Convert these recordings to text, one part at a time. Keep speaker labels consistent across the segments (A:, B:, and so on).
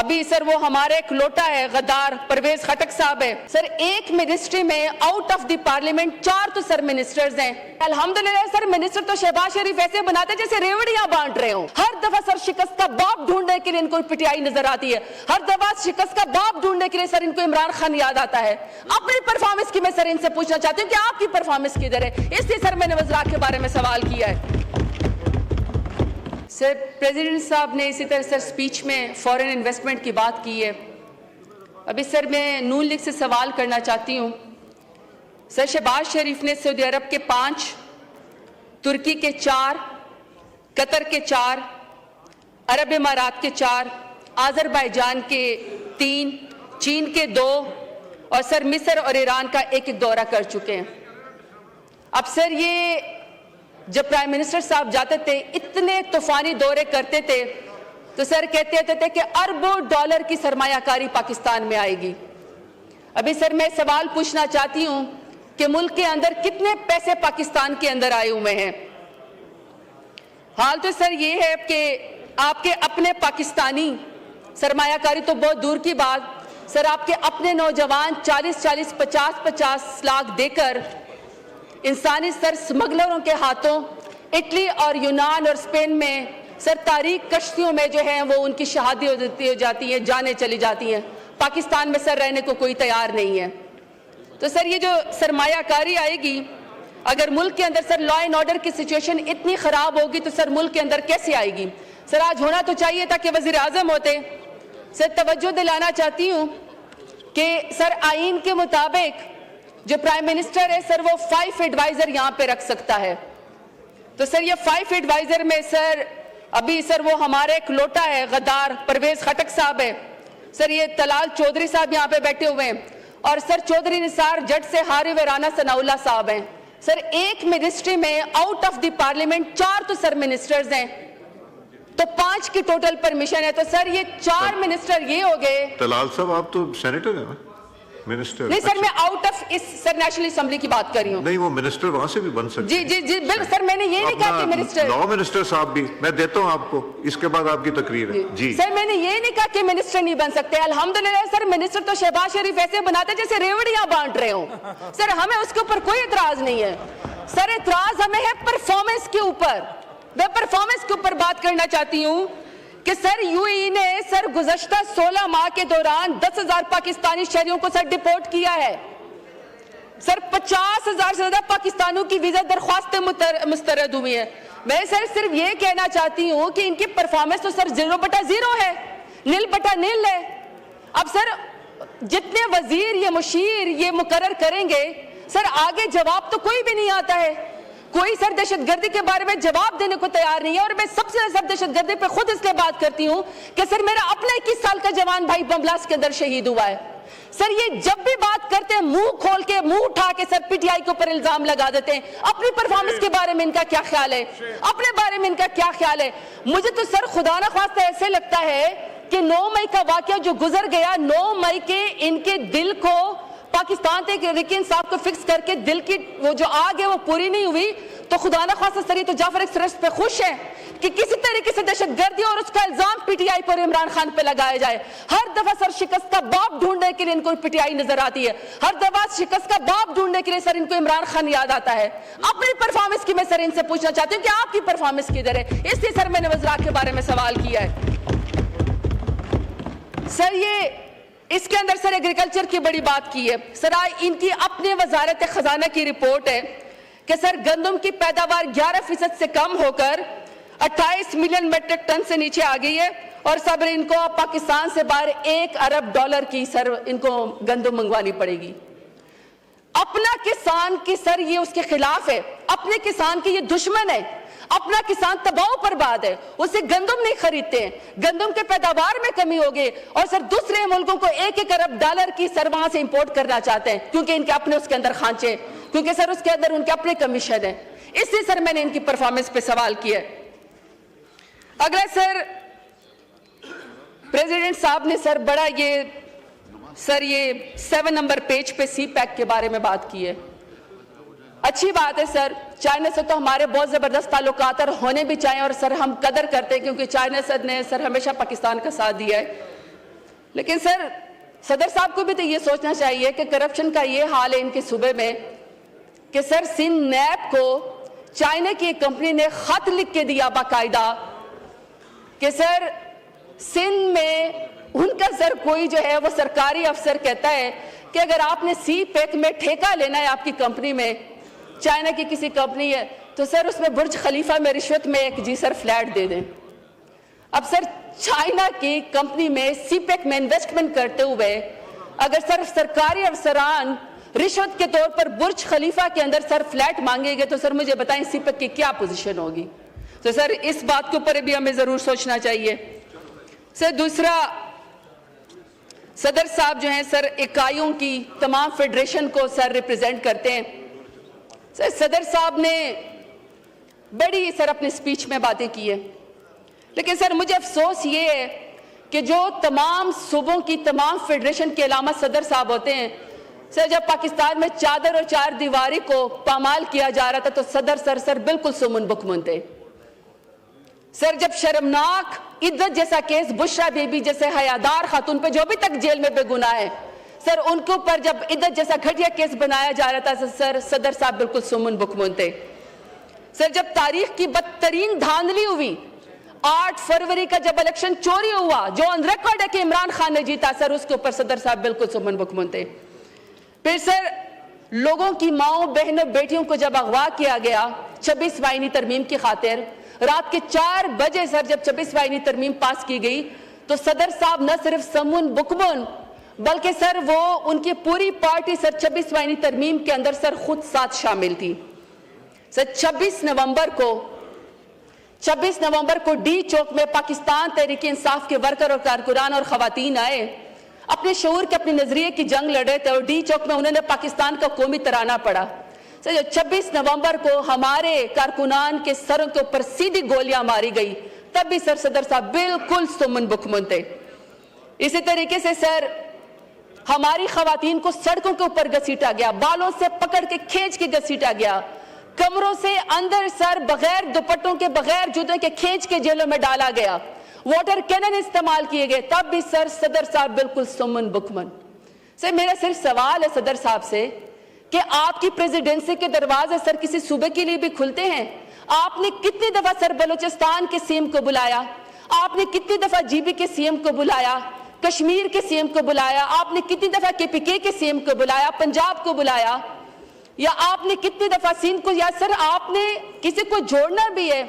A: ابھی سر وہ ہمارے ایک لوٹا ہے غدار پرویز خٹک صاحب ہے سر، ایک منسٹری میں آؤٹ آف دی پارلیمنٹ 4 تو سر منسٹرز ہیں۔ الحمدللہ سر منسٹر تو شہباز شریف ایسے بناتے جیسے ریوڑیاں بانٹ رہے ہوں۔ ہر دفعہ سر شکست کا باپ ڈھونڈنے کے لیے ان کو پی ٹی آئی نظر آتی ہے، ہر دفعہ شکست کا باپ ڈھونڈنے کے لیے سر ان کو عمران خان یاد آتا ہے۔ اپنی پرفارمنس کی میں سر ان سے پوچھنا چاہتی ہوں کہ آپ کی پرفارمنس کدھر ہے؟ اس لیے سر میں نے وزراء کے بارے میں سوال کیا ہے۔ سر پریزیڈنٹ صاحب نے اسی طرح سر سپیچ میں فورن انویسٹمنٹ کی بات کی ہے۔ ابھی سر میں نون لیگ سے سوال کرنا چاہتی ہوں۔ سر شہباز شریف نے سعودی عرب کے 5، ترکی کے 4، قطر کے 4، عرب امارات کے 4، آذربائیجان کے 3، چین کے 2 اور سر مصر اور ایران کا 1 دورہ کر چکے ہیں۔ اب سر یہ جب پرائم منسٹر صاحب جاتے تھے اتنے طوفانی دورے کرتے تھے تو سر کہتے تھے کہ اربوں ڈالر کی سرمایہ کاری پاکستان میں آئے گی۔ ابھی سر میں سوال پوچھنا چاہتی ہوں کہ ملک کے اندر کتنے پیسے پاکستان کے اندر آئے ہوئے ہیں؟ حال تو سر یہ ہے کہ آپ کے اپنے پاکستانی سرمایہ کاری تو بہت دور کی بات، سر آپ کے اپنے نوجوان 40-40 50-50 لاکھ دے کر انسانی سر سمگلروں کے ہاتھوں اٹلی اور یونان اور اسپین میں سر تاریخ کشتیوں میں جو ہیں وہ ان کی شہادی ہو جاتی ہیں، جانیں چلی جاتی ہیں۔ پاکستان میں سر رہنے کو کوئی تیار نہیں ہے۔ تو سر یہ جو سرمایہ کاری آئے گی، اگر ملک کے اندر سر لا اینڈ آرڈر کی سچویشن اتنی خراب ہوگی تو سر ملک کے اندر کیسے آئے گی؟ سر آج ہونا تو چاہیے تھا کہ وزیر اعظم ہوتے۔ سر توجہ دلانا چاہتی ہوں کہ سر آئین کے مطابق جو پرائم منسٹر ہے سر وہ 5 ایڈوائزر یہاں پہ رکھ سکتا ہے۔ تو سر یہ 5 ایڈوائزر میں سر ابھی سر وہ ہمارے ایک لوٹا ہے غدار پرویز خٹک صاحب ہے سر، یہ طلال چودھری صاحب یہاں پہ بیٹھے ہوئے ہیں اور سر چودھری نثار جٹ سے ہاری ویرانہ ثناء اللہ صاحب ہیں۔ سر ایک منسٹری میں آؤٹ آف دی پارلیمنٹ 4 تو سر منسٹرز ہیں، تو 5 کی ٹوٹل پرمیشن ہے، تو سر یہ 4 منسٹر یہ ہو گئے۔
B: طلال صاحب آپ تو سینیٹر ہیں نا؟ منسٹر
A: نہیں سر میں آؤٹ آف اس سر نیشنل اسمبلی کی بات کر رہی ہوں۔
B: نہیں وہ منسٹر وہاں سے بھی بن سکتے
A: جی جی جی بالکل سر، میں نے یہ نہیں کہا کہ منسٹر
B: لا منسٹر صاحب بھی میں دیتا ہوں آپ کو، اس کے بعد آپ کی تقریر ہے۔ جی
A: سر میں نے یہ نہیں کہا کہ منسٹر نہیں بن سکتے، الحمدللہ سر منسٹر تو شہباز شریف ایسے بناتے جیسے ریوڑیاں بانٹ رہے ہوں۔ سر ہمیں اس کے اوپر کوئی اعتراض نہیں ہے، سر اعتراض ہمیں ہے پرفارمنس کے اوپر۔ میں پرفارمنس کے اوپر بات کرنا چاہتی ہوں کہ سر یو اے ای نے سر گزشتہ 16 ماہ کے دوران 10,000 پاکستانی شہریوں کو سر ڈیپورٹ کیا ہے۔ سر 50,000 سے زیادہ پاکستانیوں کی ویزا درخواستیں مسترد ہوئی ہیں۔ میں سر صرف یہ کہنا چاہتی ہوں کہ ان کی پرفارمنس تو سر 0/0 ہے، 0/0 ہے۔ اب سر جتنے وزیر یہ مشیر یہ مقرر کریں گے سر آگے جواب تو کوئی بھی نہیں آتا ہے، کوئی سر دہشت گردی کے بارے میں جواب دینے کو تیار نہیں ہے۔ اور میں سب سے زیادہ دہشت گردی پہ خود اس لیے بات کرتی ہوں کہ سر میرا اپنا 21 سال کا جوان بھائی بم بلاسٹ کے اندر شہید ہوا ہے۔ سر یہ جب بھی بات کرتے ہیں منہ کھول کے منہ اٹھا کے سر پی ٹی آئی کے اوپر الزام لگا دیتے ہیں۔ اپنی پرفارمنس کے بارے میں ان کا کیا خیال ہے؟ اپنے بارے میں ان کا کیا خیال ہے؟ مجھے تو سر خدا نہ خواستہ ایسے لگتا ہے کہ 9 مئی کا واقعہ جو گزر گیا، 9 مئی کے ان کے دل کو پاکستان تک رکن صاحب کو فکس کر کے دل کی وہ جو آگ ہے وہ پوری نہیں ہوئی، تو خدا نہ خواستہ سر یہ تو جعفر ایکسپریس پہ خوش ہے کہ کسی طریقے سے دہشت گردی اور اس کا الزام پی ٹی آئی پر عمران خان پہ لگایا جائے۔ ہر دفعہ سر شکست کا باپ ڈھونڈنے کے لیے ان کو پی ٹی آئی نظر آتی ہے، ہر دفعہ شکست کا باپ ڈھونڈنے کے لیے سر ان کو عمران خان یاد آتا ہے۔ اپنی پرفارمنس کی میں سر ان سے پوچھنا چاہتی ہوں کہ آپ کی پرفارمنس کدھر ہے؟ اس لیے سر میں نے وزراء کے بارے میں سوال کیا ہے۔ سر یہ اس کے اندر سر ایگریکلچر کی بڑی بات کی ہے۔ سر ان کی اپنے وزارت خزانہ کی رپورٹ ہے کہ سر گندم کی پیداوار 11% سے کم ہو کر 28 ملین میٹرک ٹن سے نیچے آ گئی ہے، اور سب ان کو پاکستان سے باہر $1 ارب کی سر ان کو گندم منگوانی پڑے گی۔ اپنا کسان کی سر یہ اس کے خلاف ہے، اپنے کسان کی یہ دشمن ہے، اپنا کسان تباہ پر بعد ہے، اسے گندم نہیں خریدتے ہیں، گندم کے پیداوار میں کمی ہوگی، اور سر دوسرے ملکوں کو $1 ارب کی سر وہاں سے امپورٹ کرنا چاہتے ہیں کیونکہ ان کے اپنے اس کے اندر خانچے ہیں، کیونکہ سر اس کے اندر ان کے اپنے کمیشن ہیں۔ اس لیے سر میں نے ان کی پرفارمنس پہ سوال کیا ہے۔ اگلا سر پریزیڈنٹ صاحب نے سر بڑا یہ 7 نمبر پیج پہ سی پیک کے بارے میں بات کی ہے۔ اچھی بات ہے سر، چائنا سے تو ہمارے بہت زبردست تعلقات اور ہونے بھی چاہیے، اور سر ہم قدر کرتے ہیں کیونکہ چائنا سے نے سر ہمیشہ پاکستان کا ساتھ دیا ہے۔ لیکن سر صدر صاحب کو بھی تو یہ سوچنا چاہیے کہ کرپشن کا یہ حال ہے ان کے صوبے میں کہ سر سندھ نیب کو چائنا کی ایک کمپنی نے خط لکھ کے دیا باقاعدہ کہ سر سندھ میں ان کا سر کوئی جو ہے وہ سرکاری افسر کہتا ہے کہ اگر آپ نے سی پیک میں ٹھیکہ لینا ہے آپ کی کمپنی میں، چائنا کی کسی کمپنی ہے، تو سر اس میں برج خلیفہ میں رشوت میں ایک جی سر فلیٹ دے دیں۔ اب سر چائنا کی کمپنی میں سی پیک میں انویسٹمنٹ کرتے ہوئے اگر سر سرکاری افسران رشوت کے طور پر برج خلیفہ کے اندر سر فلیٹ مانگیں گے تو سر مجھے بتائیں سی پیک کی کیا پوزیشن ہوگی؟ تو سر اس بات کے اوپر بھی ہمیں ضرور سوچنا چاہیے۔ سر دوسرا، صدر صاحب جو ہیں سر اکائیوں کی تمام فیڈریشن کو سر ریپریزنٹ کرتے ہیں۔ سر صدر صاحب نے بڑی سر اپنے سپیچ میں باتیں کی ہیں، لیکن سر مجھے افسوس یہ ہے کہ جو تمام صوبوں کی تمام فیڈریشن کے علامہ صدر صاحب ہوتے ہیں، سر جب پاکستان میں چادر اور چار دیواری کو پامال کیا جا رہا تھا تو صدر سر بالکل سمن بکمن تھے۔ سر جب شرمناک عدت جیسا کیس بشرا بی بی جیسے حیادار خاتون پہ جو ابھی تک جیل میں بے گناہ ہے، سر ان کے اوپر جب عدت جیسا گھٹیا کیس بنایا جا رہا تھا سر صدر صاحب بالکل سمن بکمن تھے۔ سر جب تاریخ کی بدترین دھاندلی ہوئی، 8 فروری کا جب الیکشن چوری ہوا جو آن ریکارڈ ہے کہ عمران خان نے جیتا، سر اس کے اوپر صدر صاحب بالکل سمن بکمن تھے۔ پھر سر لوگوں کی ماؤں بہنوں بیٹیوں کو جب اغوا کیا گیا 26 آئینی ترمیم کی خاطر، رات کے 4 بجے سر جب 26 آئینی ترمیم پاس کی گئی تو صدر صاحب نہ صرف سمن بکمن بلکہ سر وہ ان کی پوری پارٹی سر 26 آئینی ترمیم کے اندر سر خود ساتھ شامل تھی۔ سر 26 نومبر کو ڈی چوک میں پاکستان تحریک انصاف کے ورکر اور کارکنان اور خواتین آئے، اپنے شعور کے اپنے نظریے کی جنگ لڑے تھے اور ڈی چوک میں انہوں نے پاکستان کا قومی ترانہ پڑھا۔ سر 26 نومبر کو ہمارے کارکنان کے سروں کے اوپر سیدھی گولیاں ماری گئی، تب بھی سر صدر صاحب بالکل سمن بکمن تھے۔ اسی طریقے سے سر ہماری خواتین کو سڑکوں کے اوپر گھسیٹا گیا، بالوں سے پکڑ کے کھینچ کے گھسیٹا گیا، کمروں سے اندر سر بغیر دوپٹوں کے بغیر جوتوں کے کھینچ کے جیلوں میں ڈالا گیا، واٹر کینن استعمال کیے گئے، تب بھی سر صدر صاحب بالکل سمن بکمن۔ سر میرا صرف سوال ہے صدر صاحب سے کہ آپ کی پریزیڈنسی کے دروازے سر کسی صوبے کے لیے بھی کھلتے ہیں؟ آپ نے کتنی دفعہ سر بلوچستان کے سی ایم کو بلایا؟ آپ نے کتنی دفعہ جی بی کے سی ایم کو بلایا؟ کشمیر کے سی ایم کو بلایا؟ آپ نے کتنی دفعہ کے پی کے سی ایم کو بلایا؟ پنجاب کو بلایا؟ یا آپ نے کتنی دفعہ سندھ کو؟ یا سر آپ نے کسی کو جوڑنا بھی ہے؟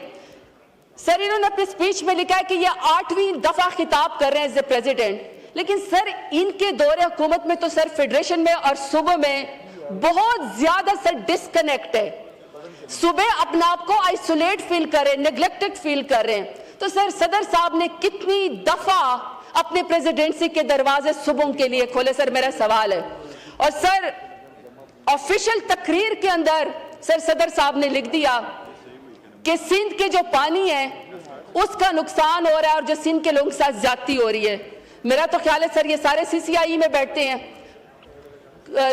A: سر انہوں نے اپنے سپیچ میں لکھا ہے کہ یہ 8ویں دفعہ خطاب کر رہے ہیں ایز اے پریزیڈنٹ، لیکن سر ان کے دور حکومت میں تو سر فیڈریشن میں اور صوبوں میں بہت زیادہ سر ڈسکنیکٹ ہے، صوبے اپنا آپ کو آئسولیٹ فیل کر رہے ہیں، نیگلیکٹڈ فیل کر رہے ہیں۔ تو سر صدر صاحب نے کتنی دفعہ اپنے پریزیڈنسی کے دروازے صوبوں کے لیے کھولے؟ سر میرا سوال ہے۔ اور سر آفیشل تقریر کے اندر سر صدر صاحب نے لکھ دیا کہ سندھ کے جو پانی ہے اس کا نقصان ہو رہا ہے اور جو سندھ کے لوگوں کے ساتھ زیادتی ہو رہی ہے۔ میرا تو خیال ہے سر یہ سارے سی سی آئی میں بیٹھتے ہیں،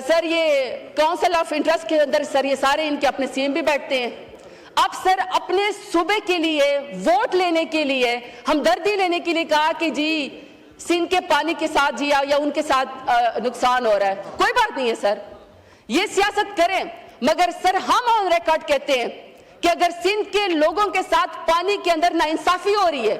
A: سر یہ کونسل آف انٹرسٹ کے اندر سر یہ سارے ان کے اپنے سی ایم بھی بیٹھتے ہیں۔ اب سر اپنے صوبے کے لیے ووٹ لینے کے لیے ہمدردی لینے کے لیے کہا کہ جی سندھ کے پانی کے ساتھ جی یا ان کے ساتھ نقصان ہو رہا ہے، کوئی بات نہیں ہے سر، یہ سیاست کریں، مگر سر ہم آن ریکارڈ کہتے ہیں کہ اگر سندھ کے لوگوں کے ساتھ پانی کے اندر ناانصافی ہو رہی ہے،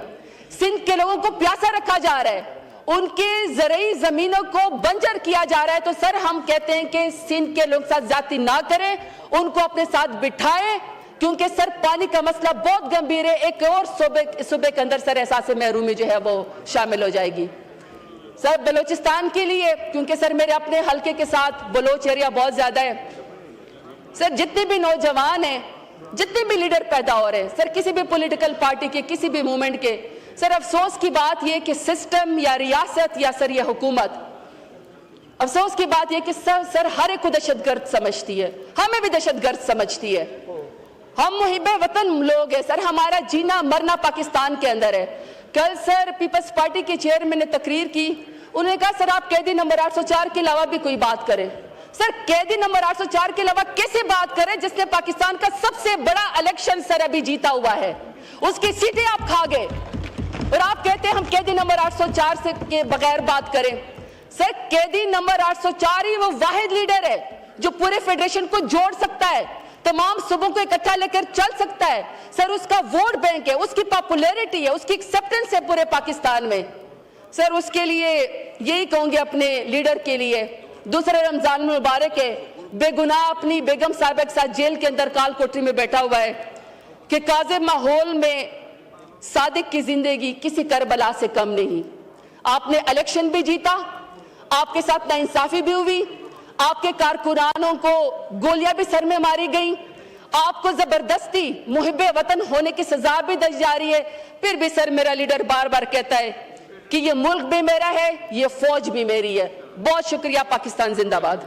A: سندھ کے لوگوں کو پیاسا رکھا جا رہا ہے، ان کے زرعی زمینوں کو بنجر کیا جا رہا ہے، تو سر ہم کہتے ہیں کہ سندھ کے لوگ ساتھ زیادتی نہ کریں، ان کو اپنے ساتھ بٹھائیں، کیونکہ سر پانی کا مسئلہ بہت گمبھیر ہے، ایک اور صوبے کے اندر سر احساس محرومی جو ہے وہ شامل ہو جائے گی۔ سر بلوچستان کے لیے، کیونکہ سر میرے اپنے حلقے کے ساتھ بلوچ ایریا بہت زیادہ ہے، سر جتنے بھی نوجوان ہیں، جتنے بھی لیڈر پیدا ہو رہے ہیں سر کسی بھی پولیٹیکل پارٹی کے، کسی بھی موومنٹ کے، سر افسوس کی بات یہ کہ سسٹم یا ریاست یا سر یہ حکومت، افسوس کی بات یہ کہ سر ہر ایک کو دہشت گرد سمجھتی ہے، ہمیں بھی دہشت گرد سمجھتی ہے۔ ہم محب وطن لوگ ہیں سر، ہمارا جینا مرنا پاکستان کے اندر ہے۔ کل سر پیپلز پارٹی کے چیئرمین نے تقریر کی، انہوں نے کہا سر آپ قیدی نمبر 804 کے علاوہ بھی کوئی بات کریں۔ سر قیدی نمبر 804 کے علاوہ کیسے بات کریں جس نے پاکستان کا سب سے بڑا الیکشن سر ابھی جیتا ہوا ہے، اس کی سیٹیں آپ کھا گئے، اور آپ کہتے ہیں ہم قیدی نمبر 804 سے کے بغیر بات کریں. سر قیدی نمبر 804 ہی وہ واحد لیڈر ہے جو پورے فیڈریشن کو جوڑ سکتا ہے, تمام صوبوں کو اکٹھا لے کر چل سکتا ہے. سر اس کا ووٹ بینک ہے, اس کی پاپولیرٹی ہے, اس کی ایکسیپٹنس ہے پورے پاکستان میں. سر اس کے لیے یہی کہوں گے اپنے لیڈر کے لیے, دوسرے رمضان المبارک ہے, بے گناہ اپنی بیگم صاحبہ کے ساتھ جیل کے اندر کال کوٹری میں بیٹھا ہوا ہے, کہ کاذب ماحول میں صادق کی زندگی کسی کربلا سے کم نہیں. آپ نے الیکشن بھی جیتا, آپ کے ساتھ ناانصافی بھی ہوئی, آپ کے کارکنانوں کو گولیاں بھی سر میں ماری گئیں, آپ کو زبردستی محب وطن ہونے کی سزا بھی دی جا رہی ہے. پھر بھی سر میرا لیڈر بار بار کہتا ہے کہ یہ ملک بھی میرا ہے, یہ فوج بھی میری ہے. بہت شکریہ. پاکستان زندہ باد.